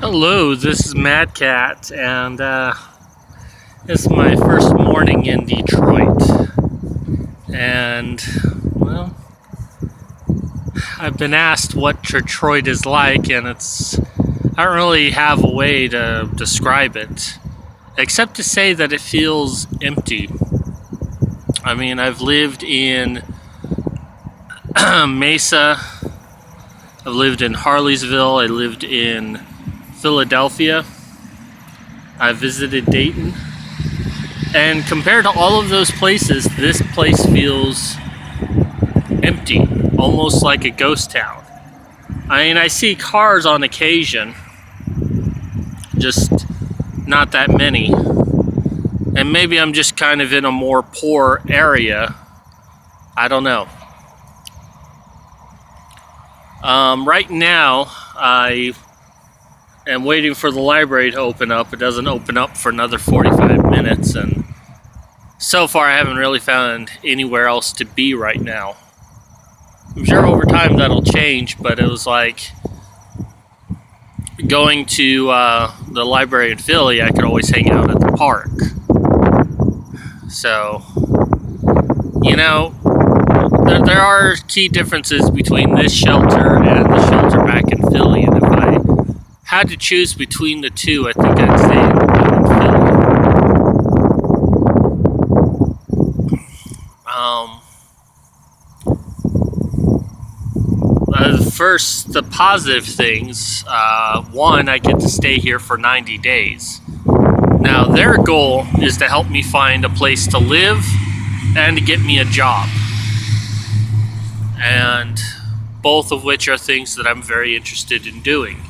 Hello, this is Mad Cat, and it's my first morning in Detroit. And, well, I've been asked what Detroit is like, and I don't really have a way to describe it, except to say that it feels empty. I mean, I've lived in Mesa, I've lived in Harleysville, I lived in Philadelphia, I visited Dayton. And compared to all of those places, this place feels empty, almost like a ghost town. I mean, I see cars on occasion, just not that many. And maybe I'm just kind of in a more poor area. I don't know. Right now, I am waiting for the library to open up. It doesn't open up for another 45 minutes, and so far I haven't really found anywhere else to be right now. I'm sure over time that'll change, but it was like going to the library in Philly, I could always hang out at the park. So, there are key differences between this shelter and the shelter back in Philly, and if I had to choose between the two, I think I'd stay in Philly. First, the positive things. One, I get to stay here for 90 days. Now, their goal is to help me find a place to live and to get me a job. And both of which are things that I'm very interested in doing.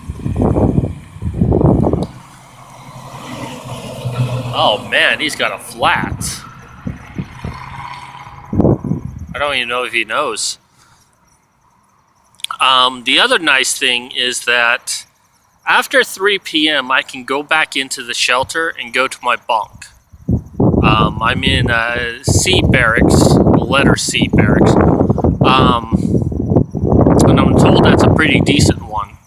Oh man, he's got a flat. I don't even know if he knows. The other nice thing is that after 3 p.m. I can go back into the shelter and go to my bunk. I'm in C barracks, letter C barracks. And I'm told that's a pretty decent one.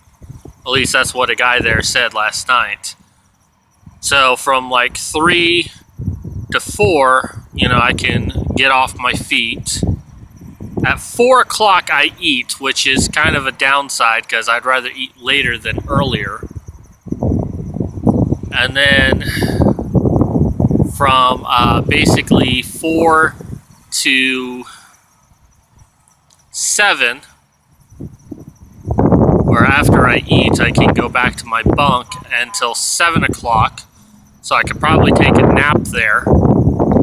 At least that's what a guy there said last night. So from like 3 to 4, I can get off my feet. At 4 o'clock I eat, which is kind of a downside because I'd rather eat later than earlier. And then from basically 4 to 7, or after I eat, I can go back to my bunk until 7 o'clock. So I could probably take a nap there.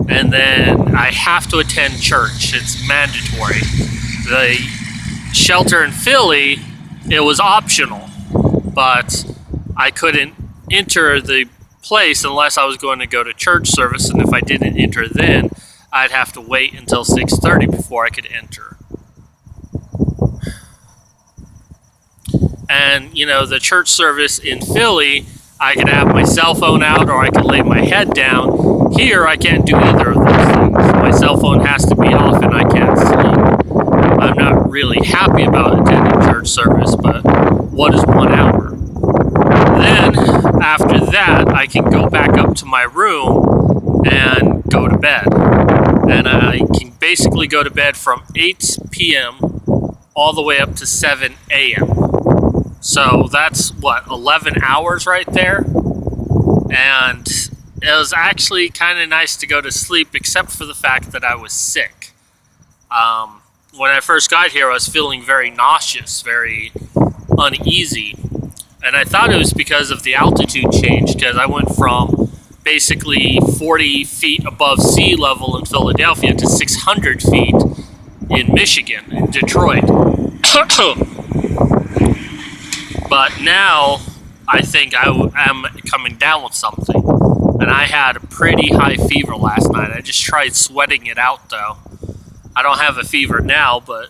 And then I have to attend church. It's mandatory. The shelter in Philly, it was optional, but I couldn't enter the place unless I was going to go to church service, and if I didn't enter then, I'd have to wait until 6:30 before I could enter. And, the church service in Philly, I could have my cell phone out or I could lay my head down. Here, I can't do either of those things. My cell phone has to be off and I can't sleep. I'm not really happy about attending church service, but what is 1 hour? Then, after that, I can go back up to my room and go to bed. And I can basically go to bed from 8 p.m. all the way up to 7 a.m. So that's 11 hours right there. And it was actually kind of nice to go to sleep, except for the fact that I was sick. When I first got here, I was feeling very nauseous, very uneasy. And I thought it was because of the altitude change, because I went from basically 40 feet above sea level in Philadelphia to 600 feet in Michigan, in Detroit. But now, I think I am coming down with something. And I had a pretty high fever last night. I just tried sweating it out, though. I don't have a fever now, but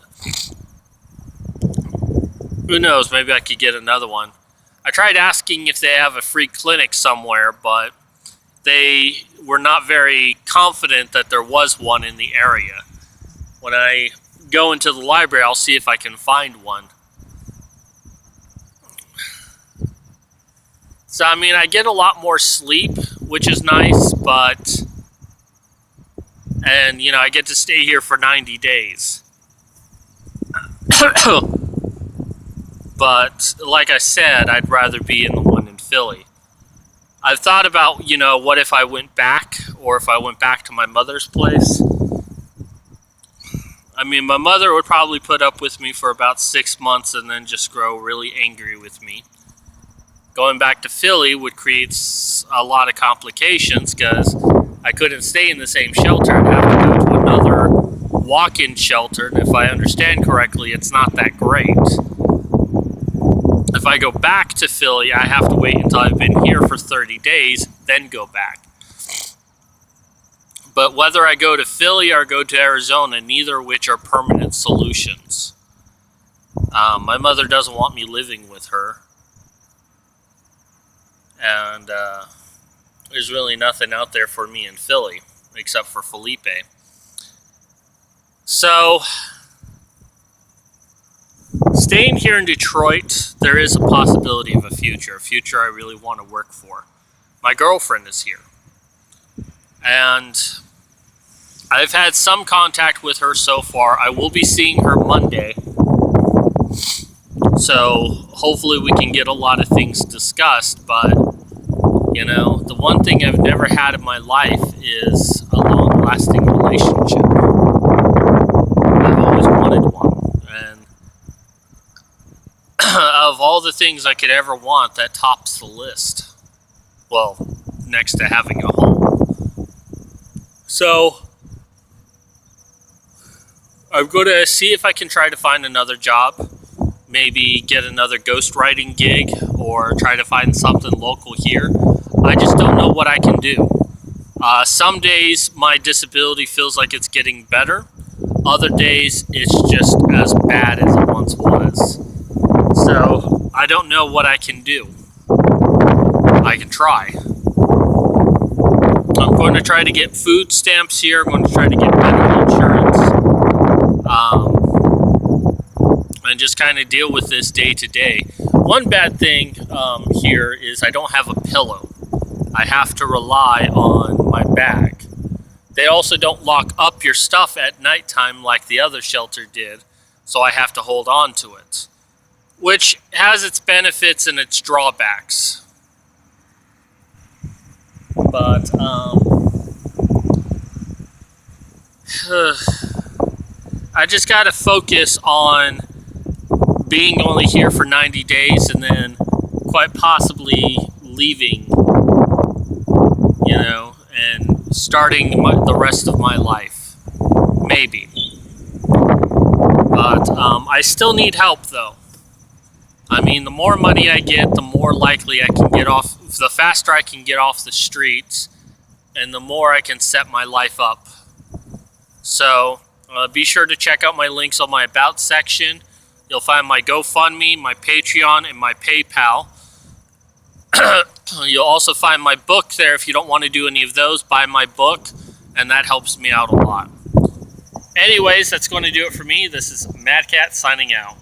who knows? Maybe I could get another one. I tried asking if they have a free clinic somewhere, but they were not very confident that there was one in the area. When I go into the library, I'll see if I can find one. So, I mean, I get a lot more sleep, which is nice, but... And, you know, I get to stay here for 90 days. But, like I said, I'd rather be in the one in Philly. I've thought about, you know, what if I went back, or if I went back to my mother's place. I mean, my mother would probably put up with me for about 6 months and then just grow really angry with me. Going back to Philly would create a lot of complications because I couldn't stay in the same shelter. I'd have to go to another walk-in shelter, and if I understand correctly, it's not that great. If I go back to Philly, I have to wait until I've been here for 30 days, then go back. But whether I go to Philly or go to Arizona, neither of which are permanent solutions. My mother doesn't want me living with her. And there's really nothing out there for me in Philly, except for Felipe. So, staying here in Detroit, there is a possibility of a future I really want to work for. My girlfriend is here. And I've had some contact with her so far. I will be seeing her Monday. So hopefully we can get a lot of things discussed. But, you know, the one thing I've never had in my life is a long-lasting relationship. I've always wanted one. And of all the things I could ever want, that tops the list. Well, next to having a home. So, I'm going to see if I can try to find another job. Maybe get another ghostwriting gig or try to find something local here. I just don't know what I can do. Some days my disability feels like it's getting better. Other days it's just as bad as it once was. So, I don't know what I can do. I can try. I'm going to try to get food stamps here. I'm going to try to get medical insurance. And just kind of deal with this day to day. One bad thing here is I don't have a pillow. I have to rely on my bag. They also don't lock up your stuff at nighttime like the other shelter did, so I have to hold on to it, which has its benefits and its drawbacks. But, I just gotta focus on being only here for 90 days and then quite possibly leaving, you know, and starting the rest of my life. Maybe. But, I still need help, though. I mean, the more money I get, the more likely I can get off, the faster I can get off the streets, and the more I can set my life up. So, be sure to check out my links on my About section. You'll find my GoFundMe, my Patreon, and my PayPal. You'll also find my book there. If you don't want to do any of those, buy my book, and that helps me out a lot. Anyways, that's going to do it for me. This is Mad Cat signing out.